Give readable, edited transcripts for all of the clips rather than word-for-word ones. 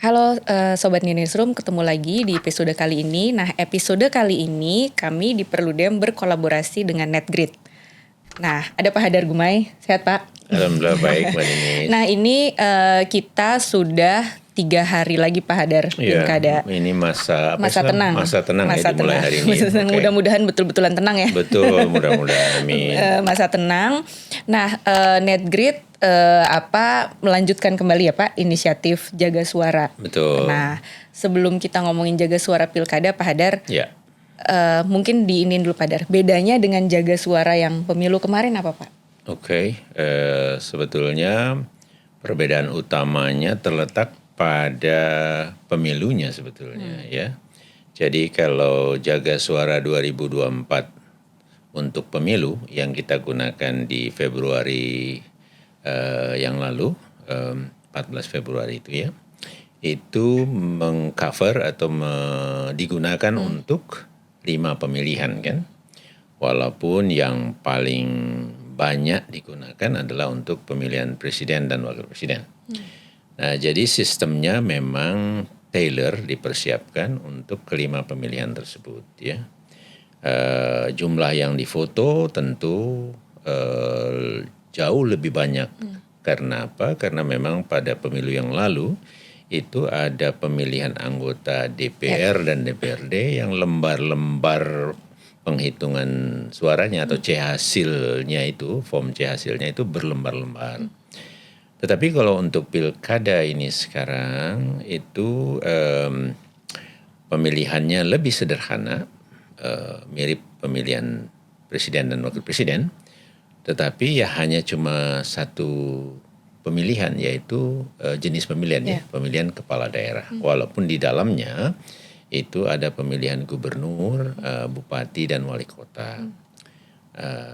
Halo Sobat New Newsroom, ketemu lagi di episode kali ini. Nah, episode kali ini kami di Perludem berkolaborasi dengan NetGrid. Nah, ada Pak Hadar Gumai, sehat Pak? Alhamdulillah baik Mbak Ninis. Nah, ini kita sudah 3 hari lagi Pak Hadar pilkada. Ini masa tenang. Masa tenang ya dimulai hari ini. Okay. Mudah-mudahan betul-betulan tenang ya. Betul, mudah-mudahan. Amin. Masa tenang. Nah, NetGrid melanjutkan kembali ya Pak inisiatif Jaga Suara. Betul. Nah, sebelum kita ngomongin Jaga Suara pilkada Pak Hadar, mungkin diinin dulu Pak Hadar. Bedanya dengan Jaga Suara yang pemilu kemarin apa Pak? Oke, sebetulnya perbedaan utamanya terletak pada pemilunya sebetulnya ya. Jadi kalau Jaga Suara 2024 untuk pemilu yang kita gunakan di Februari yang lalu, 14 Februari itu ya, itu mengcover atau digunakan untuk 5 pemilihan kan. Walaupun yang paling banyak digunakan adalah untuk pemilihan presiden dan wakil presiden. Nah, jadi sistemnya memang tailor dipersiapkan untuk kelima pemilihan tersebut ya. Jumlah yang difoto tentu jauh lebih banyak. Karena apa? Karena memang pada pemilu yang lalu itu ada pemilihan anggota DPR dan DPRD yang lembar-lembar penghitungan suaranya atau C hasilnya itu, form C hasilnya itu berlembar-lembar. Tetapi kalau untuk pilkada ini sekarang itu pemilihannya lebih sederhana, mirip pemilihan presiden dan wakil presiden, tetapi ya hanya cuma satu pemilihan yaitu jenis pemilihan ya, pemilihan kepala daerah. Walaupun di dalamnya itu ada pemilihan gubernur, bupati dan wali kota.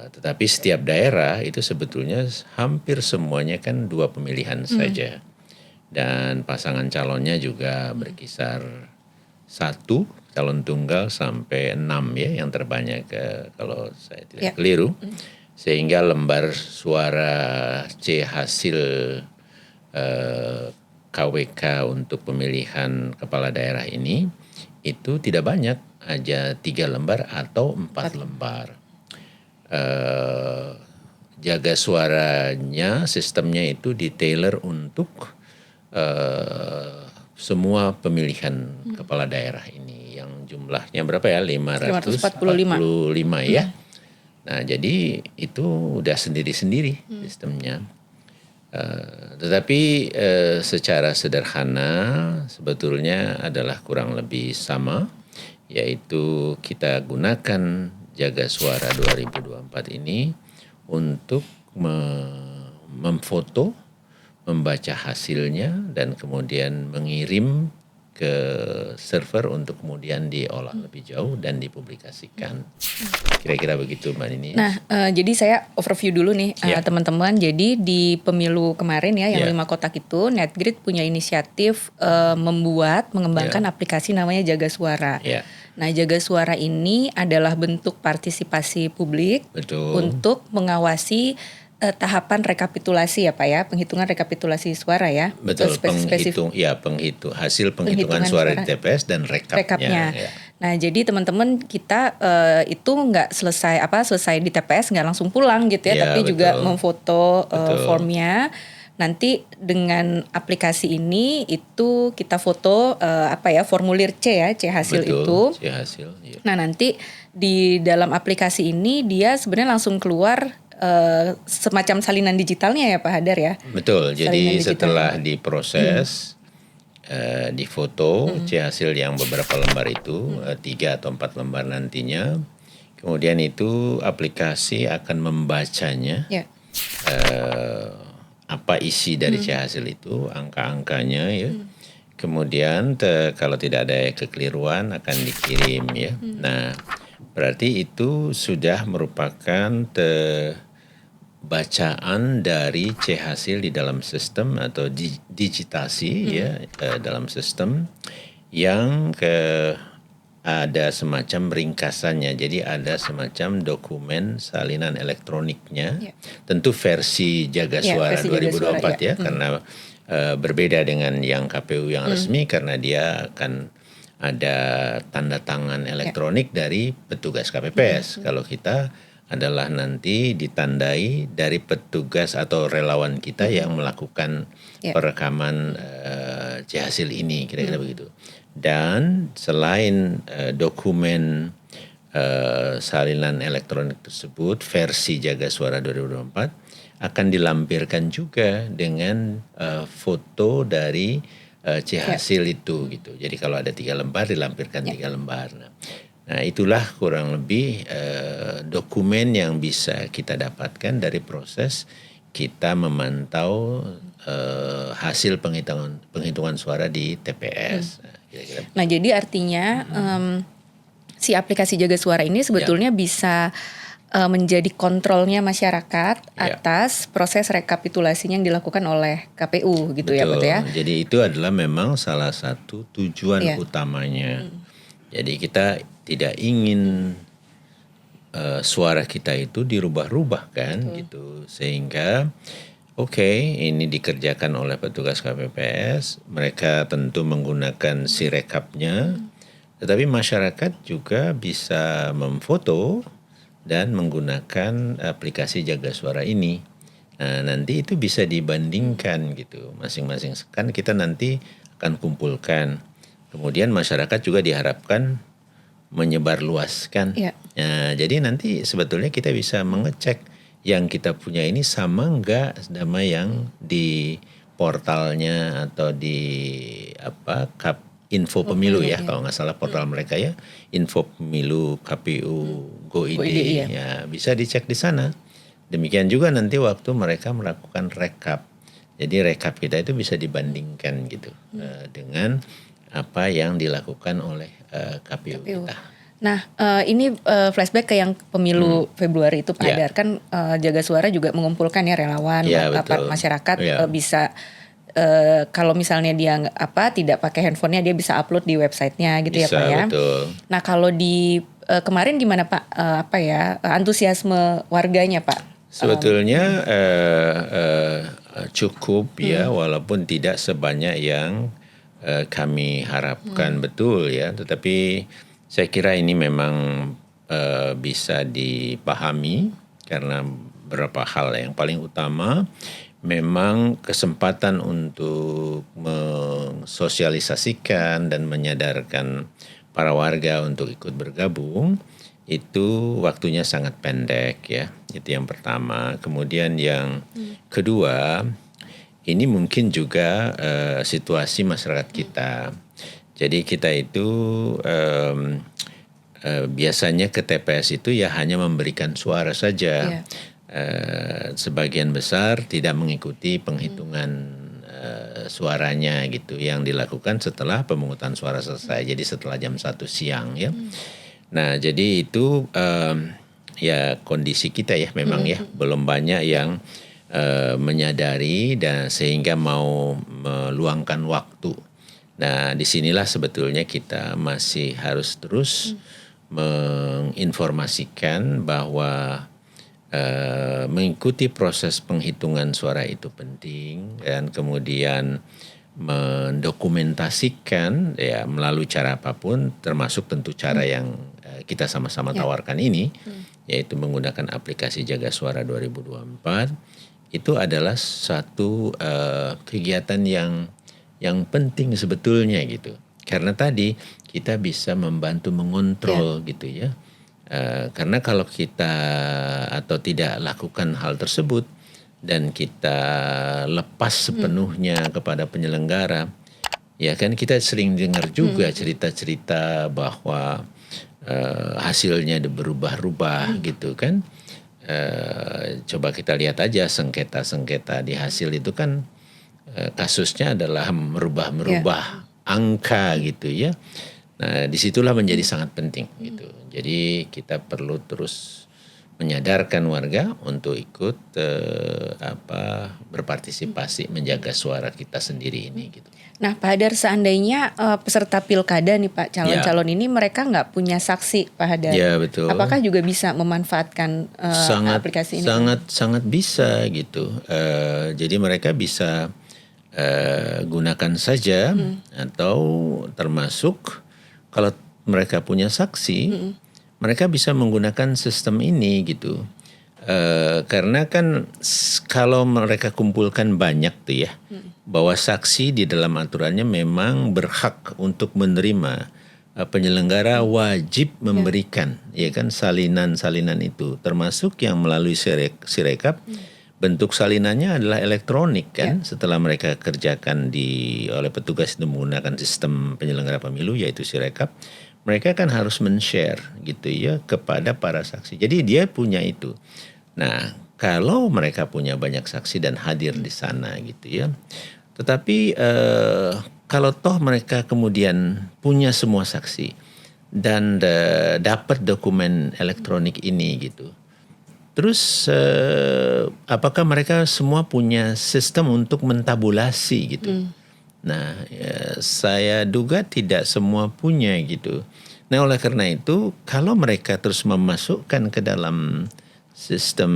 Tetapi setiap daerah itu sebetulnya hampir semuanya kan 2 pemilihan saja. Dan pasangan calonnya juga berkisar 1 calon tunggal sampai 6 ya, yang terbanyak kalau saya tidak keliru. Sehingga lembar suara C hasil KWK untuk pemilihan kepala daerah ini itu tidak banyak, aja 3 lembar atau 4 lembar. Jaga suaranya, sistemnya itu ditailor untuk semua pemilihan kepala daerah ini yang jumlahnya berapa ya? 545 ya. Nah, jadi itu udah sendiri-sendiri sistemnya. Tetapi secara sederhana sebetulnya adalah kurang lebih sama, yaitu kita gunakan Jaga Suara 2024 ini untuk memfoto, membaca hasilnya dan kemudian mengirim ke server untuk kemudian diolah lebih jauh dan dipublikasikan. Kira-kira begitu Mbak Nini. Nah, jadi saya overview dulu nih teman-teman. Jadi di pemilu kemarin ya yang 5 kotak itu, NetGrid punya inisiatif mengembangkan aplikasi namanya Jaga Suara. Nah, Jaga Suara ini adalah bentuk partisipasi publik untuk mengawasi tahapan rekapitulasi ya Pak ya, penghitungan rekapitulasi suara ya. Betul, hasil penghitungan suara di TPS dan rekapnya. Nah, jadi teman-teman kita itu nggak selesai di TPS nggak langsung pulang gitu ya, tapi juga memfoto formnya. Nanti dengan aplikasi ini itu kita foto formulir C ya, C hasil itu. C hasil. Iya. Nah, nanti di dalam aplikasi ini dia sebenarnya langsung keluar semacam salinan digitalnya ya Pak Hadar ya. Betul. Jadi setelah diproses, difoto C hasil yang beberapa lembar itu 3 atau 4 lembar nantinya, kemudian itu aplikasi akan membacanya. Apa isi dari C hasil itu, angka-angkanya ya. Kemudian kalau tidak ada kekeliruan akan dikirim ya. Nah, berarti itu sudah merupakan bacaan dari C hasil di dalam sistem atau digitasi ya dalam sistem yang ada semacam ringkasannya. Jadi ada semacam dokumen salinan elektroniknya. Tentu versi Jaga Suara versi 2024 Jaga Suara, karena berbeda dengan yang KPU yang resmi karena dia akan ada tanda tangan elektronik dari petugas KPPS. Kalau kita adalah nanti ditandai dari petugas atau relawan kita yang melakukan perekaman C-hasil ini, kira-kira begitu. Dan selain dokumen salinan elektronik tersebut, versi Jaga Suara 2024 akan dilampirkan juga dengan foto dari C-hasil itu gitu. Jadi kalau ada 3 lembar dilampirkan 3 lembar. Nah itulah kurang lebih dokumen yang bisa kita dapatkan dari proses kita memantau hasil penghitungan suara di TPS. Nah jadi artinya si aplikasi Jaga Suara ini sebetulnya bisa menjadi kontrolnya masyarakat atas proses rekapitulasinya yang dilakukan oleh KPU gitu. Betul. Ya Pak ya. Jadi itu adalah memang salah satu tujuan utamanya. Jadi kita tidak ingin suara kita itu dirubah-rubah kan gitu, sehingga ini dikerjakan oleh petugas KPPS, mereka tentu menggunakan sirekapnya, tetapi masyarakat juga bisa memfoto dan menggunakan aplikasi Jaga Suara ini. Nah, nanti itu bisa dibandingkan gitu, masing-masing kan kita nanti akan kumpulkan. Kemudian masyarakat juga diharapkan menyebarluaskan. Nah, jadi nanti sebetulnya kita bisa mengecek yang kita punya ini sama enggak sama yang di portalnya atau di info pemilu kalau nggak salah portal mereka ya, info pemilu KPU Go.id ya bisa dicek di sana. Demikian juga nanti waktu mereka melakukan rekap. Jadi rekap kita itu bisa dibandingkan gitu dengan apa yang dilakukan oleh KPU kita. Nah ini flashback ke yang pemilu Februari itu Pak Hadar, kan Jaga Suara juga mengumpulkan ya relawan, masyarakat bisa kalau misalnya dia tidak pakai handphonenya dia bisa upload di websitenya gitu ya Pak ya. Betul. Nah kalau di kemarin gimana Pak antusiasme warganya Pak? Sebetulnya cukup ya, walaupun tidak sebanyak yang kami harapkan betul ya, tetapi saya kira ini memang bisa dipahami karena beberapa hal. Yang paling utama memang kesempatan untuk mensosialisasikan dan menyadarkan para warga untuk ikut bergabung itu waktunya sangat pendek ya, itu yang pertama. Kemudian yang kedua, ini mungkin juga situasi masyarakat kita. Jadi kita itu biasanya ke TPS itu ya hanya memberikan suara saja. Sebagian besar tidak mengikuti penghitungan suaranya gitu yang dilakukan setelah pemungutan suara selesai. Jadi setelah jam 1 siang ya. Nah jadi itu ya kondisi kita ya memang ya belum banyak yang menyadari dan sehingga mau meluangkan waktu. Nah disinilah sebetulnya kita masih harus terus menginformasikan bahwa mengikuti proses penghitungan suara itu penting, dan kemudian mendokumentasikan ya melalui cara apapun, termasuk tentu cara yang kita sama-sama tawarkan ini, yaitu menggunakan aplikasi Jaga Suara 2024. Itu adalah satu kegiatan yang penting sebetulnya gitu, karena tadi kita bisa membantu mengontrol gitu ya. Karena kalau kita atau tidak lakukan hal tersebut dan kita lepas sepenuhnya kepada penyelenggara, ya kan kita sering dengar juga cerita-cerita bahwa hasilnya berubah-ubah gitu kan. Coba kita lihat aja sengketa-sengketa di hasil itu kan kasusnya adalah merubah angka gitu ya. Nah disitulah menjadi sangat penting gitu. Jadi kita perlu terus menyadarkan warga untuk ikut berpartisipasi menjaga suara kita sendiri ini gitu. Nah, Pak Hadar, seandainya peserta pilkada nih Pak, calon-calon ini mereka nggak punya saksi, Pak Hadar. Ya, betul. Apakah juga bisa memanfaatkan aplikasi ini? Sangat bisa gitu. Jadi mereka bisa gunakan saja atau termasuk kalau mereka punya saksi, mereka bisa menggunakan sistem ini gitu. Karena kan kalau mereka kumpulkan banyak tuh ya, bahwa saksi di dalam aturannya memang berhak untuk menerima, penyelenggara wajib memberikan ya kan salinan-salinan itu, termasuk yang melalui Sirekap. Bentuk salinannya adalah elektronik kan, setelah mereka kerjakan oleh petugas itu menggunakan sistem penyelenggara pemilu yaitu Sirekap, mereka kan harus men-share gitu ya kepada para saksi. Jadi dia punya itu. Nah, kalau mereka punya banyak saksi dan hadir di sana gitu ya. Tetapi kalau toh mereka kemudian punya semua saksi dan dapat dokumen elektronik ini gitu. Terus apakah mereka semua punya sistem untuk mentabulasi gitu? Nah, saya duga tidak semua punya gitu. Nah, oleh karena itu kalau mereka terus memasukkan ke dalam sistem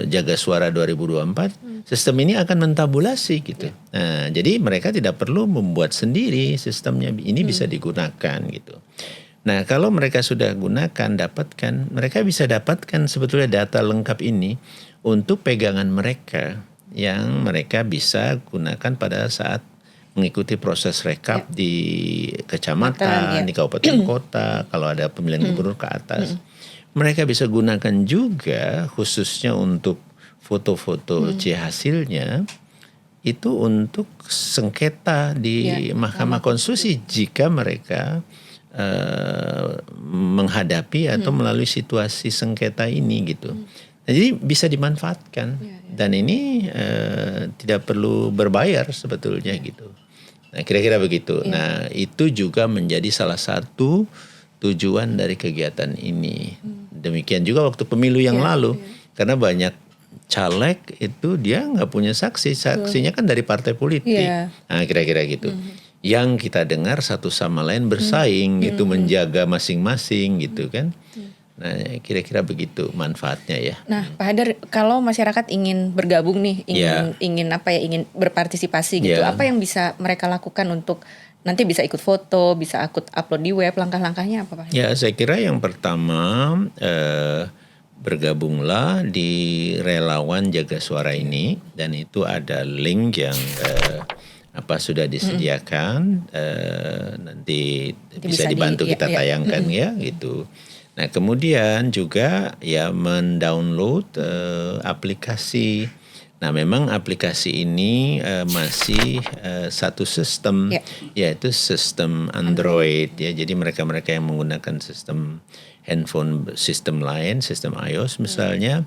Jaga Suara 2024, sistem ini akan mentabulasi gitu. Nah, jadi mereka tidak perlu membuat sendiri sistemnya, ini bisa digunakan gitu. Nah, kalau mereka sudah gunakan, mereka bisa dapatkan sebetulnya data lengkap ini untuk pegangan mereka yang mereka bisa gunakan pada saat mengikuti proses rekap di kecamatan, di kabupaten kota, kalau ada pemilihan gubernur ke atas. Mereka bisa gunakan juga khususnya untuk foto-foto C hasilnya itu untuk sengketa di Mahkamah Konstitusi jika mereka menghadapi atau melalui situasi sengketa ini gitu. Nah, jadi bisa dimanfaatkan dan ini tidak perlu berbayar sebetulnya gitu. Nah, kira-kira begitu. Nah, itu juga menjadi salah satu tujuan dari kegiatan ini. Demikian juga waktu pemilu yang lalu, karena banyak caleg itu dia nggak punya saksi, saksinya kan dari partai politik. Nah, kira-kira gitu. Yang kita dengar satu sama lain bersaing gitu, menjaga masing-masing gitu kan. Nah, kira-kira begitu manfaatnya ya. Nah, Pak Hadar, kalau masyarakat ingin bergabung nih, ingin berpartisipasi gitu, apa yang bisa mereka lakukan untuk nanti bisa ikut foto, bisa upload di web, langkah-langkahnya apa Pak? Ya, saya kira yang pertama bergabunglah di relawan Jaga Suara ini, dan itu ada link yang sudah disediakan, nanti bisa dibantu kita tayangkan ya gitu. Nah, kemudian juga ya mendownload aplikasi. Nah, memang aplikasi ini masih satu sistem, yaitu sistem Android ya. Jadi mereka-mereka yang menggunakan sistem handphone, sistem lain, sistem iOS misalnya,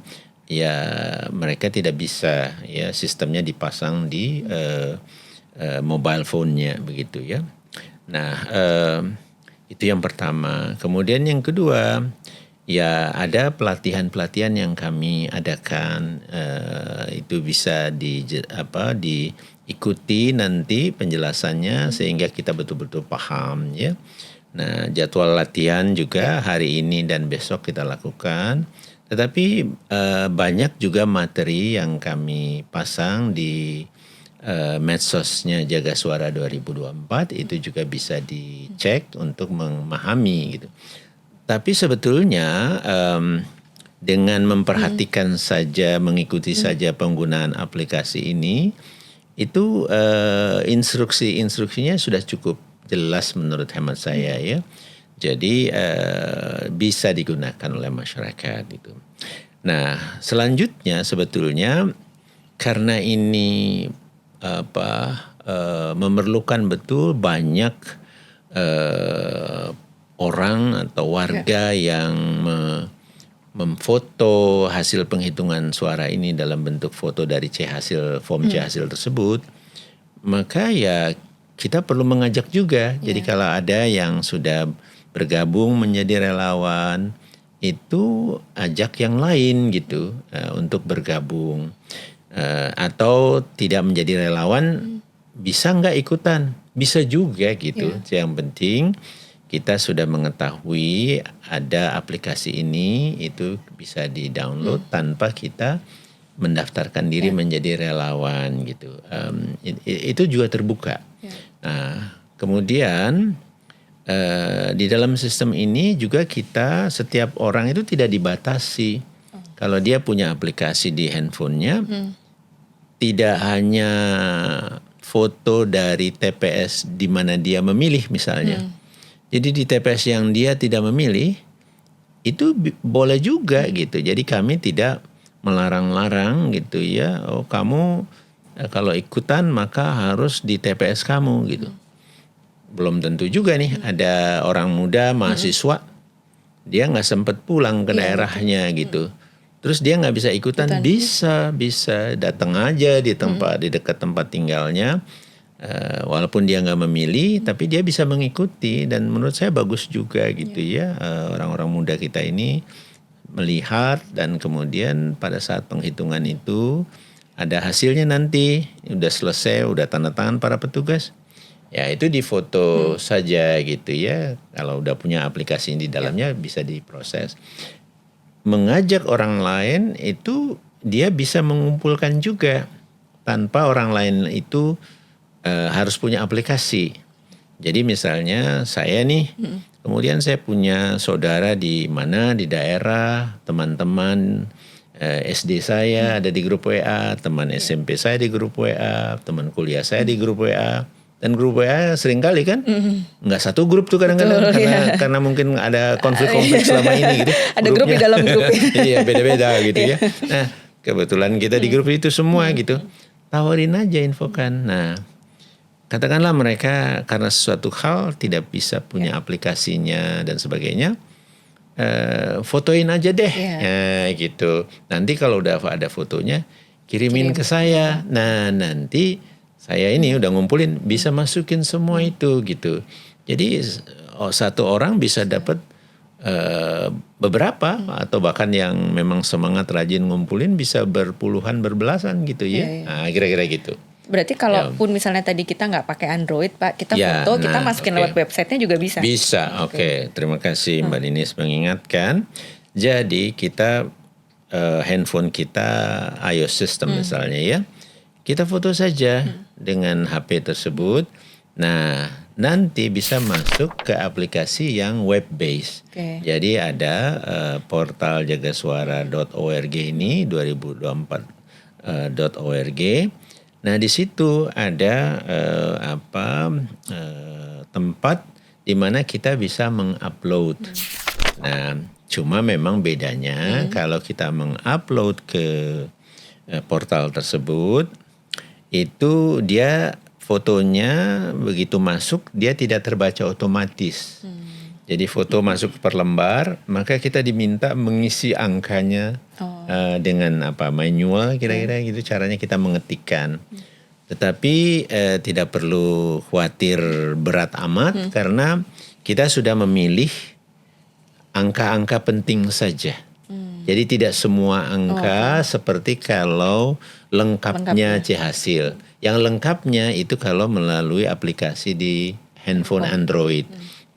ya mereka tidak bisa ya sistemnya dipasang di mobile phone-nya begitu ya. Nah, itu yang pertama. Kemudian yang kedua, ya ada pelatihan-pelatihan yang kami adakan, itu bisa diikuti nanti penjelasannya sehingga kita betul-betul paham ya. Nah, jadwal latihan juga hari ini dan besok kita lakukan. Tetapi banyak juga materi yang kami pasang di medsosnya Jaga Suara 2024, itu juga bisa dicek untuk memahami gitu. Tapi sebetulnya dengan memperhatikan saja, mengikuti saja penggunaan aplikasi ini, itu instruksinya sudah cukup jelas menurut hemat saya ya. Jadi bisa digunakan oleh masyarakat itu. Nah, selanjutnya sebetulnya karena ini memerlukan betul banyak orang atau warga yang memfoto hasil penghitungan suara ini dalam bentuk foto dari form C hasil tersebut, maka ya kita perlu mengajak juga. Jadi kalau ada yang sudah bergabung menjadi relawan, itu ajak yang lain gitu untuk bergabung atau tidak menjadi relawan, bisa nggak ikutan? Bisa juga gitu. Yang penting kita sudah mengetahui ada aplikasi ini, itu bisa di-download tanpa kita mendaftarkan diri menjadi relawan gitu. Itu juga terbuka. Nah, kemudian di dalam sistem ini juga kita, setiap orang itu tidak dibatasi. Kalau dia punya aplikasi di handphonenya, tidak hanya foto dari TPS di mana dia memilih misalnya. Jadi di TPS yang dia tidak memilih, itu boleh juga gitu. Jadi kami tidak melarang-larang gitu ya. Oh, kamu kalau ikutan maka harus di TPS kamu gitu. Belum tentu juga nih ada orang muda mahasiswa, dia nggak sempat pulang ke daerahnya gitu. Terus dia nggak bisa ikutan, bisa datang aja di tempat di dekat tempat tinggalnya, walaupun dia nggak memilih, tapi dia bisa mengikuti, dan menurut saya bagus juga gitu ya. Orang-orang muda kita ini melihat, dan kemudian pada saat penghitungan itu ada hasilnya nanti, udah selesai, udah tanda tangan para petugas. Ya itu difoto saja gitu ya. Kalau udah punya aplikasi di dalamnya bisa diproses. Mengajak orang lain itu dia bisa mengumpulkan juga tanpa orang lain itu harus punya aplikasi. Jadi misalnya saya nih, kemudian saya punya saudara di mana di daerah, teman-teman SD saya ada di grup WA, teman SMP saya di grup WA, teman kuliah saya di grup WA. Dan grup WA seringkali kan nggak satu grup tuh kadang-kadang, karena mungkin ada konflik-konflik selama ini gitu. Ada grup di dalam grup. Iya, beda-beda gitu ya. Nah, kebetulan kita di grup itu semua gitu. Tawarin aja, infokan. Nah, katakanlah mereka karena sesuatu hal tidak bisa punya aplikasinya dan sebagainya, fotoin aja deh, gitu. Nanti kalau udah ada fotonya, kirimin ke saya. Nah, nanti saya ini udah ngumpulin, bisa masukin semua itu gitu. Jadi satu orang bisa dapat beberapa, atau bahkan yang memang semangat rajin ngumpulin bisa berpuluhan, berbelasan gitu ya. Nah, kira-kira gitu. Berarti kalaupun misalnya tadi kita nggak pakai Android, Pak, kita foto, kita masukin lewat websitenya juga bisa? Bisa, oke. Terima kasih Mbak Ninis mengingatkan. Jadi kita handphone kita iOS system misalnya ya, kita foto saja dengan HP tersebut. Nah, nanti bisa masuk ke aplikasi yang web based. Jadi ada portal jagasuara.org ini 2024.org. Nah, di situ ada tempat di mana kita bisa mengupload. Nah, cuma memang bedanya kalau kita mengupload ke portal tersebut, itu dia fotonya begitu masuk dia tidak terbaca otomatis. Jadi foto masuk per lembar, maka kita diminta mengisi angkanya dengan manual kira-kira gitu caranya kita mengetikkan. Tetapi tidak perlu khawatir berat amat karena kita sudah memilih angka-angka penting saja. Jadi tidak semua angka seperti kalau lengkapnya C-Hasil. Yang lengkapnya itu kalau melalui aplikasi di handphone Android.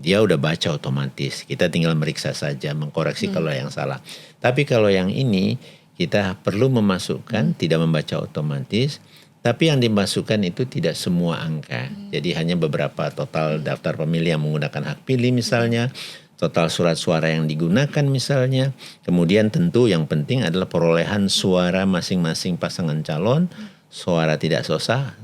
Dia udah baca otomatis. Kita tinggal meriksa saja, mengkoreksi kalau yang salah. Tapi kalau yang ini kita perlu memasukkan, tidak membaca otomatis. Tapi yang dimasukkan itu tidak semua angka. Jadi hanya beberapa total daftar pemilih yang menggunakan hak pilih misalnya. Total surat suara yang digunakan misalnya. Kemudian tentu yang penting adalah perolehan suara masing-masing pasangan calon, suara tidak sah,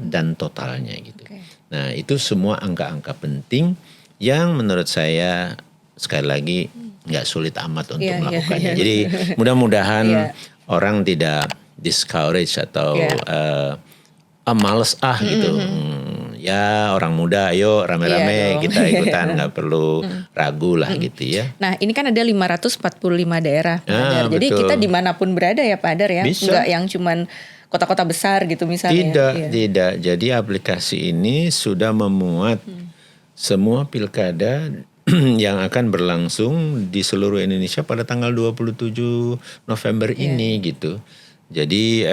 dan totalnya gitu. Nah, itu semua angka-angka penting yang menurut saya sekali lagi nggak sulit amat untuk melakukannya. Jadi mudah-mudahan orang tidak discourage atau males gitu. Ya orang muda ayo rame-rame kita ikutan, nggak perlu ragu lah gitu ya. Nah ini kan ada 545 daerah Pak Hadar. Jadi kita dimanapun berada ya Pak Hadar ya. Bisa. Nggak yang cuman kota-kota besar gitu misalnya. Tidak. Jadi aplikasi ini sudah memuat semua pilkada yang akan berlangsung di seluruh Indonesia pada tanggal 27 November ini gitu. Jadi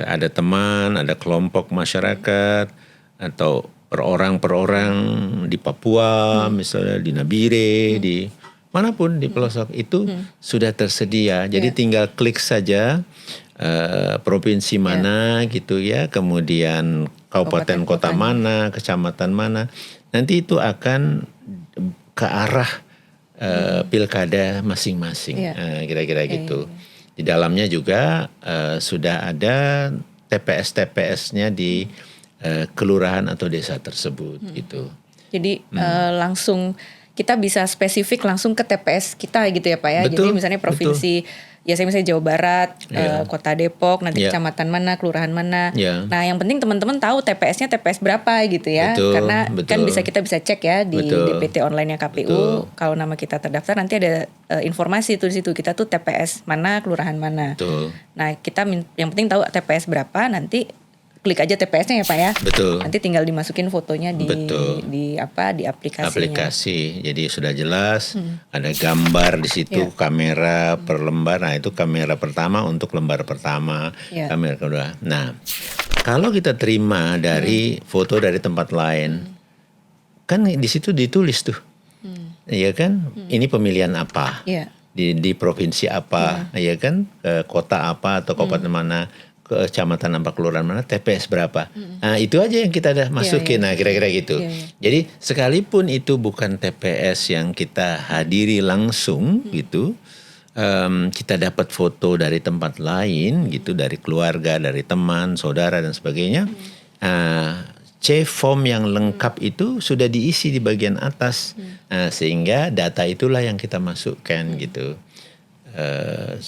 ada teman, ada kelompok masyarakat atau per orang di Papua, misalnya di Nabire, di manapun di pelosok itu sudah tersedia. Jadi tinggal klik saja provinsi mana gitu ya, kemudian kabupaten kota mana, kecamatan mana. Nanti itu akan ke arah pilkada masing-masing, kira-kira gitu. Di dalamnya juga sudah ada TPS-TPS-nya di kelurahan atau desa tersebut gitu. Jadi langsung kita bisa spesifik langsung ke TPS kita gitu ya Pak ya. Betul, jadi misalnya provinsi, ya saya misalnya Jawa Barat, Kota Depok, nanti kecamatan mana, kelurahan mana. Nah yang penting teman-teman tahu TPS-nya TPS berapa gitu ya. Karena kan kita bisa cek ya di DPT online-nya KPU. Kalau nama kita terdaftar nanti ada informasi tuh di situ, kita tuh TPS mana, kelurahan mana. Nah kita yang penting tahu TPS berapa, nanti klik aja TPS-nya ya Pak ya. Nanti tinggal dimasukin fotonya di aplikasinya. Aplikasi. Jadi sudah jelas, ada gambar di situ, kamera per lembar. Nah, itu kamera pertama untuk lembar pertama, kamera kedua. Nah, kalau kita terima dari foto dari tempat lain, kan di situ ditulis tuh. Iya kan? Ini pemilihan apa? Di provinsi apa? Iya kan? Kota apa atau kabupaten mana? Kecamatan apa, kelurahan mana, TPS berapa. Nah itu aja yang kita dah masukin. Nah kira-kira gitu. Jadi sekalipun itu bukan TPS yang kita hadiri langsung gitu, kita dapat foto dari tempat lain gitu, dari keluarga, dari teman, saudara dan sebagainya. C-form yang lengkap itu sudah diisi di bagian atas, sehingga data itulah yang kita masukkan gitu.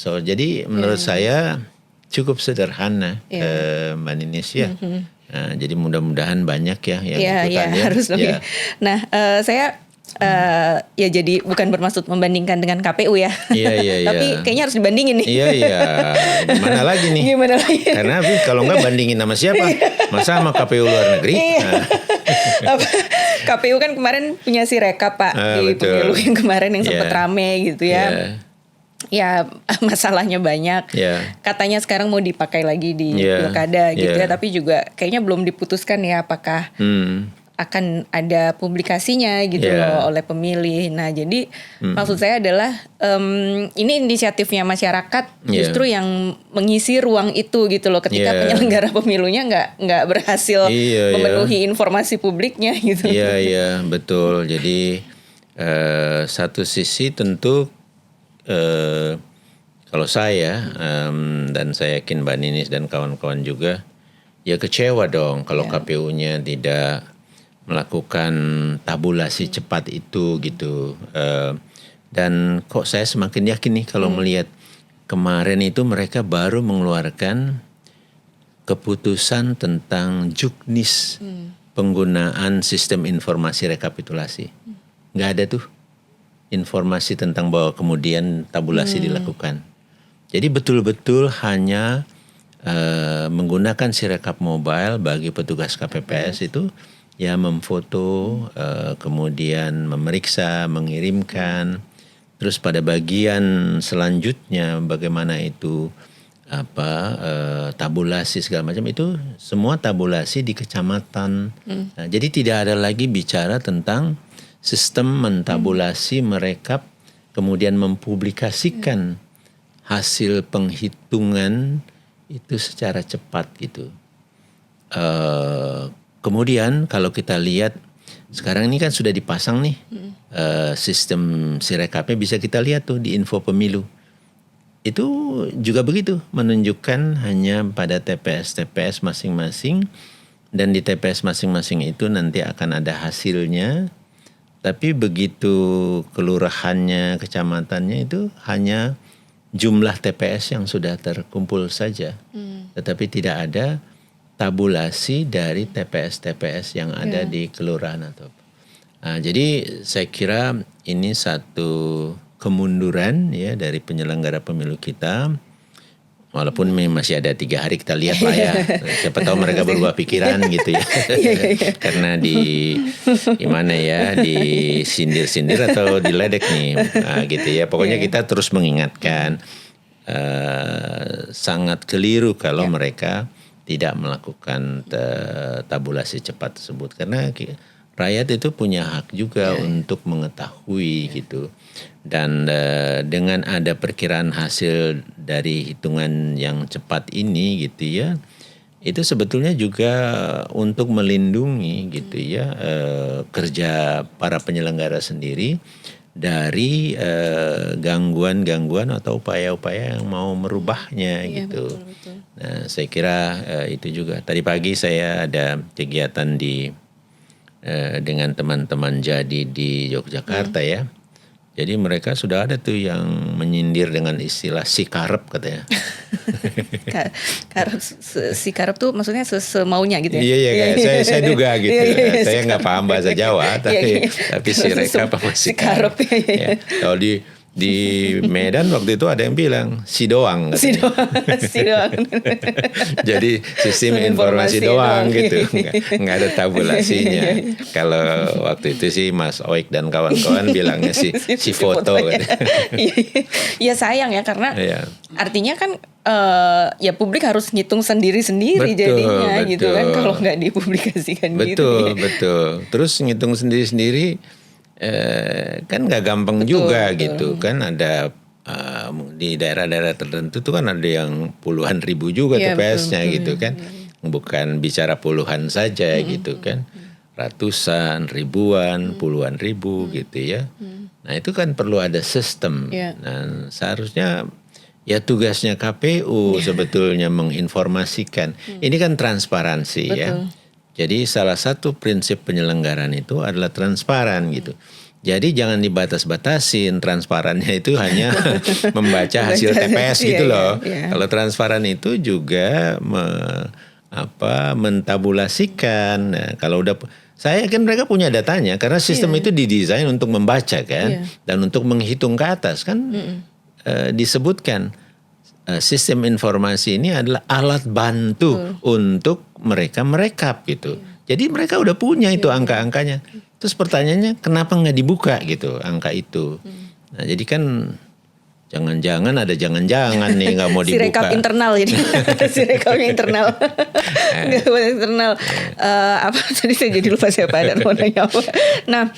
Jadi menurut saya cukup sederhana, Mbak Ninis ya. Nah, jadi mudah-mudahan banyak ya yang ikutan ya. Harus lebih. Nah, saya ya jadi bukan bermaksud membandingkan dengan KPU ya. Tapi kayaknya harus dibandingin nih. Gimana lagi nih? Karena kalau nggak bandingin sama siapa? Masa sama KPU luar negeri? KPU kan kemarin punya Sirekap Pak di pemilu yang kemarin yang sempat rame gitu ya. Ya masalahnya banyak. Katanya sekarang mau dipakai lagi di pilkada gitu ya, tapi juga kayaknya belum diputuskan ya apakah akan ada publikasinya gitu loh oleh pemilih. Nah jadi maksud saya adalah ini inisiatifnya masyarakat justru yang mengisi ruang itu gitu loh, ketika penyelenggara pemilunya nggak berhasil memenuhi informasi publiknya gitu. Iya betul. Jadi satu sisi tentu kalau saya dan saya yakin Mbak Ninis dan kawan-kawan juga ya kecewa dong kalau KPU-nya tidak melakukan tabulasi cepat itu gitu. Dan kok saya semakin yakin nih kalau melihat kemarin itu mereka baru mengeluarkan keputusan tentang juknis penggunaan sistem informasi rekapitulasi. Nggak ada tuh informasi tentang bahwa kemudian tabulasi dilakukan. Jadi betul-betul hanya menggunakan Sirekap mobile bagi petugas KPPS itu ya memfoto, kemudian memeriksa, mengirimkan. Terus pada bagian selanjutnya bagaimana itu tabulasi segala macam itu semua tabulasi di kecamatan. Nah, jadi tidak ada lagi bicara tentang sistem mentabulasi, merekap, kemudian mempublikasikan hasil penghitungan itu secara cepat gitu. Kemudian kalau kita lihat sekarang ini kan sudah dipasang nih sistem Sirekapnya, bisa kita lihat tuh di info pemilu. Itu juga begitu, menunjukkan hanya pada TPS masing-masing, dan di TPS masing-masing itu nanti akan ada hasilnya. Tapi begitu kelurahannya, kecamatannya itu hanya jumlah TPS yang sudah terkumpul saja. Tetapi tidak ada tabulasi dari TPS yang ada di kelurahan atau apa. Nah, jadi saya kira ini satu kemunduran ya dari penyelenggara pemilu kita. Walaupun masih ada 3 hari kita lihat lah ya. Siapa tahu mereka berubah pikiran gitu ya. Karena gimana ya, disindir-sindir atau diledek nih. Nah, gitu ya. Pokoknya kita terus mengingatkan. Sangat keliru kalau mereka tidak melakukan tabulasi cepat tersebut. Karena rakyat itu punya hak juga untuk mengetahui gitu. Dan dengan ada perkiraan hasil dari hitungan yang cepat ini gitu ya, itu sebetulnya juga untuk melindungi gitu ya kerja para penyelenggara sendiri dari gangguan-gangguan atau upaya-upaya yang mau merubahnya gitu. Betul. Nah, saya kira itu juga. Tadi pagi saya ada kegiatan dengan teman-teman jadi di Yogyakarta ya. Jadi mereka sudah ada tuh yang menyindir dengan istilah sikarep katanya. Sikarep tuh maksudnya semaunya gitu ya? Iya, saya duga gitu. Saya nggak paham bahasa Jawa, tapi sirekap apa sikarep. Ya. Kalau di Medan waktu itu ada yang bilang si doang. Si doang. Jadi sistem informasi doang gitu. Nggak ada tabulasinya. Kalau waktu itu sih Mas Oik dan kawan-kawan bilangnya si foto. Ya sayang ya karena artinya kan ya publik harus ngitung sendiri-sendiri jadinya gitu kan kalau nggak dipublikasikan gitu. Betul. Terus ngitung sendiri-sendiri kan nggak gampang juga gitu kan, ada di daerah-daerah tertentu tuh kan ada yang puluhan ribu juga TPS-nya gitu kan, bukan bicara puluhan saja gitu kan, ratusan, ribuan, puluhan ribu gitu ya. Nah itu kan perlu ada sistem. Nah seharusnya ya tugasnya KPU sebetulnya menginformasikan. Ini kan transparansi ya. Jadi salah satu prinsip penyelenggaraan itu adalah transparan gitu. Jadi jangan dibatas-batasin, transparannya itu hanya membaca hasil TPS gitu loh. Kalau transparan itu juga mentabulasikan. Nah, kalau udah saya yakin mereka punya datanya karena sistem itu didesain untuk membaca kan dan untuk menghitung ke atas kan. Disebutkan sistem informasi ini adalah alat bantu untuk mereka merekap gitu. Jadi mereka udah punya itu angka-angkanya. Terus pertanyaannya kenapa nggak dibuka gitu angka itu? Nah jadi kan jangan-jangan ada jangan-jangan nih nggak mau dibuka. Sirekap internal jadi. Sirekapnya internal. Nggak boleh internal. Apa tadi saya jadi lupa siapa dan mau nanya apa. Nah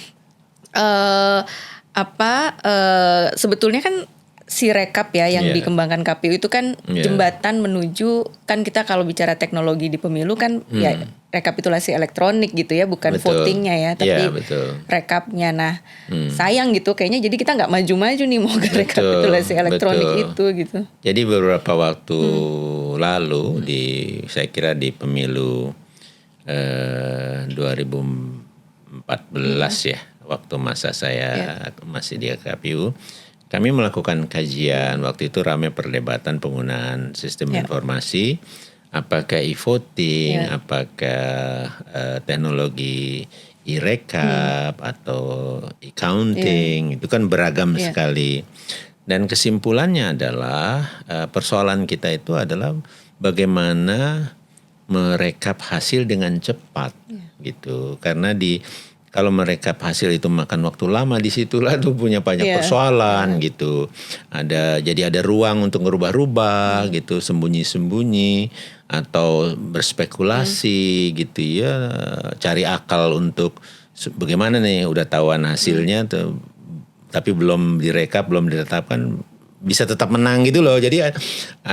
sebetulnya kan Sirekap ya yang dikembangkan KPU itu kan jembatan menuju, kan kita kalau bicara teknologi di pemilu kan ya rekapitulasi elektronik gitu ya, bukan votingnya ya, tapi rekapnya. Nah sayang gitu kayaknya, jadi kita nggak maju-maju nih mau ke rekapitulasi elektronik itu gitu. Jadi beberapa waktu lalu saya kira di pemilu 2014 ya, waktu masa saya masih di KPU. Kami melakukan kajian, waktu itu ramai perdebatan penggunaan sistem informasi, apakah e-voting, apakah teknologi e-rekap atau e-counting, itu kan beragam sekali. Dan kesimpulannya adalah persoalan kita itu adalah bagaimana merekap hasil dengan cepat gitu, karena kalau merekap hasil itu makan waktu lama, disitulah tuh punya banyak persoalan gitu. Jadi ada ruang untuk ngerubah-rubah gitu, sembunyi-sembunyi atau berspekulasi gitu ya, cari akal untuk bagaimana nih udah tahuan hasilnya tapi belum direkap, belum ditetapkan, bisa tetap menang gitu loh. Jadi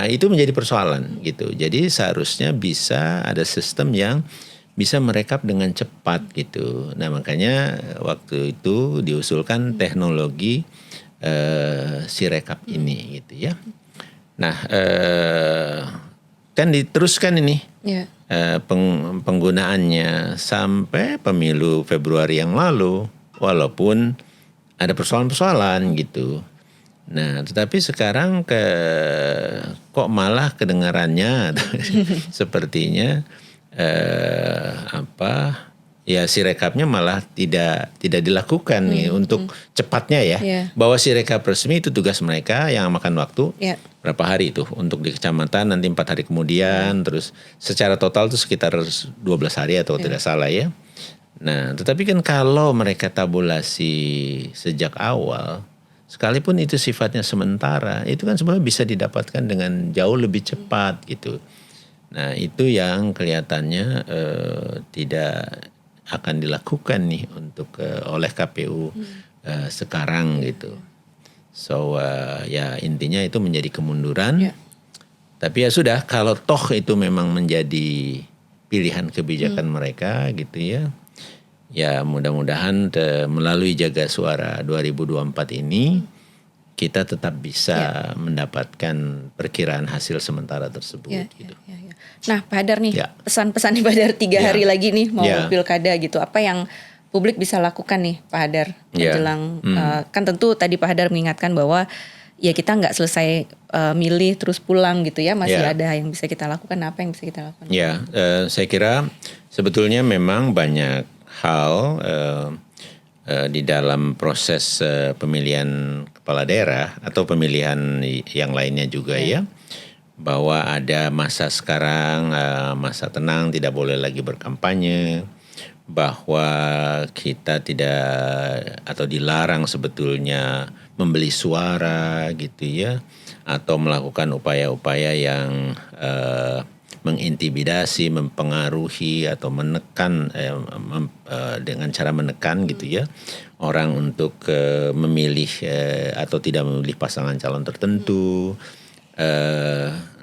itu menjadi persoalan gitu. Jadi seharusnya bisa ada sistem yang bisa merekap dengan cepat gitu. Nah makanya waktu itu diusulkan teknologi Sirekap ini gitu ya. Nah kan diteruskan ini penggunaannya sampai pemilu Februari yang lalu, walaupun ada persoalan-persoalan gitu. Nah tetapi sekarang kok malah kedengarannya sepertinya ya Sirekapnya malah tidak dilakukan nih untuk cepatnya ya. Bahwa Sirekap resmi itu tugas mereka yang makan waktu berapa hari itu untuk di kecamatan, nanti 4 hari kemudian, terus secara total itu sekitar 12 hari atau tidak salah ya. Nah, tetapi kan kalau mereka tabulasi sejak awal, sekalipun itu sifatnya sementara, itu kan sebenarnya bisa didapatkan dengan jauh lebih cepat gitu. Nah, itu yang kelihatannya tidak akan dilakukan nih untuk oleh KPU sekarang gitu. So ya intinya itu menjadi kemunduran. Tapi ya sudah, kalau toh itu memang menjadi pilihan kebijakan mereka gitu ya. Ya mudah-mudahan melalui Jaga Suara 2024 ini kita tetap bisa mendapatkan perkiraan hasil sementara tersebut gitu. Nah, Pak Hadar nih, pesan-pesan Pak Hadar 3 hari lagi nih mau pilkada gitu. Apa yang publik bisa lakukan nih Pak Hadar menjelang kan tentu tadi Pak Hadar mengingatkan bahwa ya kita nggak selesai milih terus pulang gitu ya, masih ada yang bisa kita lakukan. Apa yang bisa kita lakukan? Ya, saya kira sebetulnya memang banyak hal di dalam proses pemilihan kepala daerah atau pemilihan yang lainnya juga ya, bahwa ada masa sekarang, masa tenang, tidak boleh lagi berkampanye, bahwa kita tidak atau dilarang sebetulnya membeli suara gitu ya, atau melakukan upaya-upaya yang mengintimidasi, mempengaruhi atau menekan dengan cara menekan gitu ya orang untuk memilih atau tidak memilih pasangan calon tertentu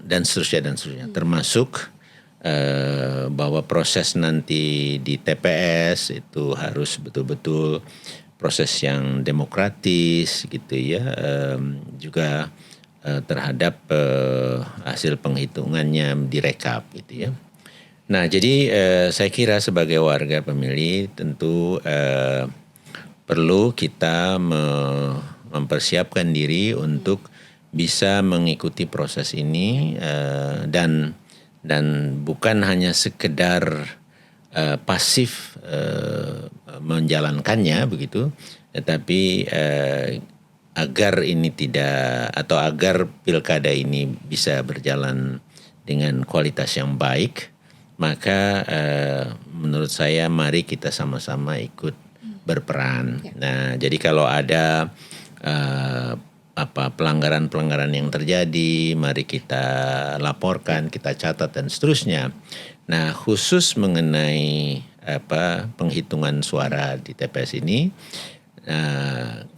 dan seterusnya termasuk bahwa proses nanti di TPS itu harus betul-betul proses yang demokratis gitu ya, juga terhadap hasil penghitungannya direkap gitu ya. Nah, jadi saya kira sebagai warga pemilih tentu perlu kita mempersiapkan diri untuk bisa mengikuti proses ini dan bukan hanya sekedar pasif menjalankannya begitu, tetapi agar ini tidak atau agar pilkada ini bisa berjalan dengan kualitas yang baik, maka menurut saya mari kita sama-sama ikut berperan. Nah, jadi kalau ada pelanggaran-pelanggaran yang terjadi, mari kita laporkan, kita catat dan seterusnya. Nah, khusus mengenai penghitungan suara di TPS ini,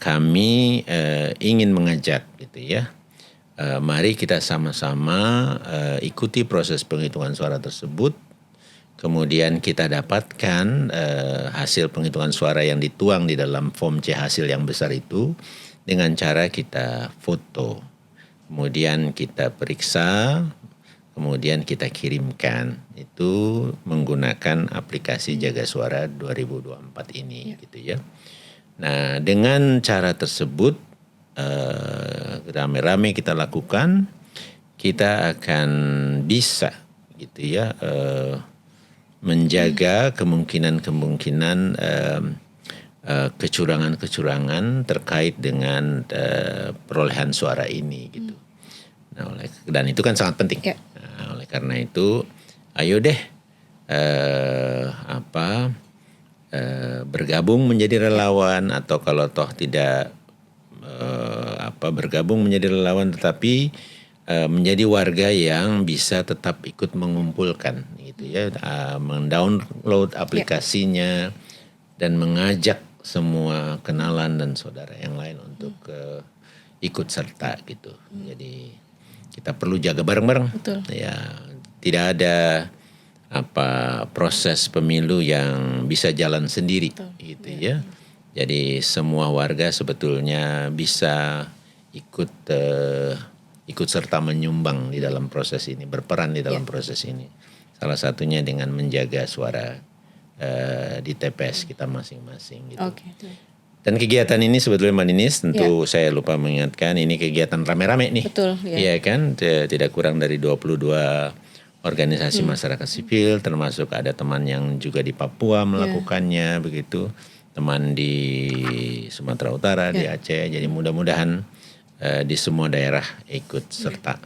kami ingin mengajak gitu ya, mari kita sama-sama ikuti proses penghitungan suara tersebut, kemudian kita dapatkan hasil penghitungan suara yang dituang di dalam form C hasil yang besar itu dengan cara kita foto, kemudian kita periksa, kemudian kita kirimkan itu menggunakan aplikasi Jaga Suara 2024 ini gitu ya. Nah, dengan cara tersebut rame-rame kita lakukan, kita akan bisa gitu ya menjaga kemungkinan-kemungkinan kecurangan-kecurangan terkait dengan perolehan suara ini gitu. Nah, dan itu kan sangat penting. Nah, oleh karena itu, ayo deh bergabung menjadi relawan, atau kalau toh tidak bergabung menjadi relawan tetapi menjadi warga yang bisa tetap ikut mengumpulkan gitu ya, mendownload aplikasinya dan mengajak semua kenalan dan saudara yang lain untuk ikut serta gitu. Jadi kita perlu jaga bareng-bareng. Ya, tidak ada proses pemilu yang bisa jalan sendiri gitu ya. Jadi semua warga sebetulnya bisa ikut serta menyumbang di dalam proses ini, berperan di dalam proses ini. Salah satunya dengan menjaga suara di TPS kita masing-masing gitu. Dan kegiatan ini sebetulnya Mbak Ninis, tentu saya lupa mengingatkan, ini kegiatan rame-rame nih. Betul. Iya kan, tidak kurang dari 22 organisasi masyarakat sipil, termasuk ada teman yang juga di Papua melakukannya begitu, teman di Sumatera Utara, di Aceh. Jadi mudah-mudahan di semua daerah ikut serta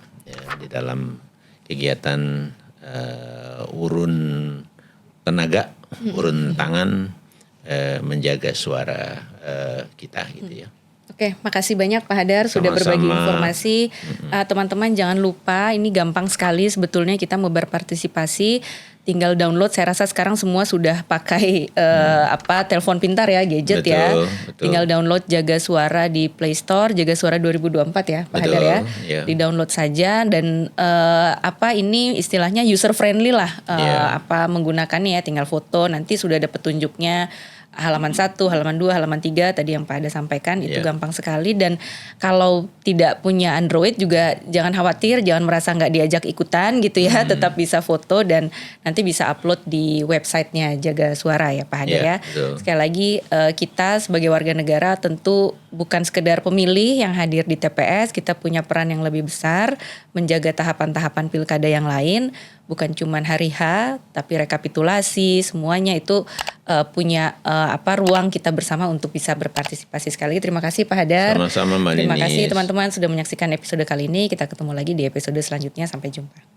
di dalam kegiatan urun tenaga, urun tangan menjaga suara kita gitu ya. Oke, makasih banyak Pak Hadar sudah berbagi informasi. Teman-teman jangan lupa, ini gampang sekali sebetulnya kita mau berpartisipasi. Tinggal download. Saya rasa sekarang semua sudah pakai telepon pintar ya, gadget. Betul. Tinggal download Jaga Suara di Play Store, Jaga Suara 2024 ya Pak Hadar ya. Yeah. Di download saja dan ini istilahnya user friendly lah. Menggunakannya ya, tinggal foto, nanti sudah ada petunjuknya. Halaman 1, halaman 2, halaman 3 tadi yang Pak Hadar sampaikan itu gampang sekali. Dan kalau tidak punya Android juga jangan khawatir, jangan merasa nggak diajak ikutan gitu ya. Tetap bisa foto dan nanti bisa upload di websitenya Jaga Suara ya Pak Hadar ya. Betul. Sekali lagi kita sebagai warga negara tentu bukan sekedar pemilih yang hadir di TPS, kita punya peran yang lebih besar menjaga tahapan-tahapan pilkada yang lain. Bukan cuma hari H, tapi rekapitulasi semuanya itu punya ruang kita bersama untuk bisa berpartisipasi. Sekali lagi terima kasih Pak Hadar. Sama-sama Mbak Ninis. Terima kasih teman-teman sudah menyaksikan episode kali ini. Kita ketemu lagi di episode selanjutnya. Sampai jumpa.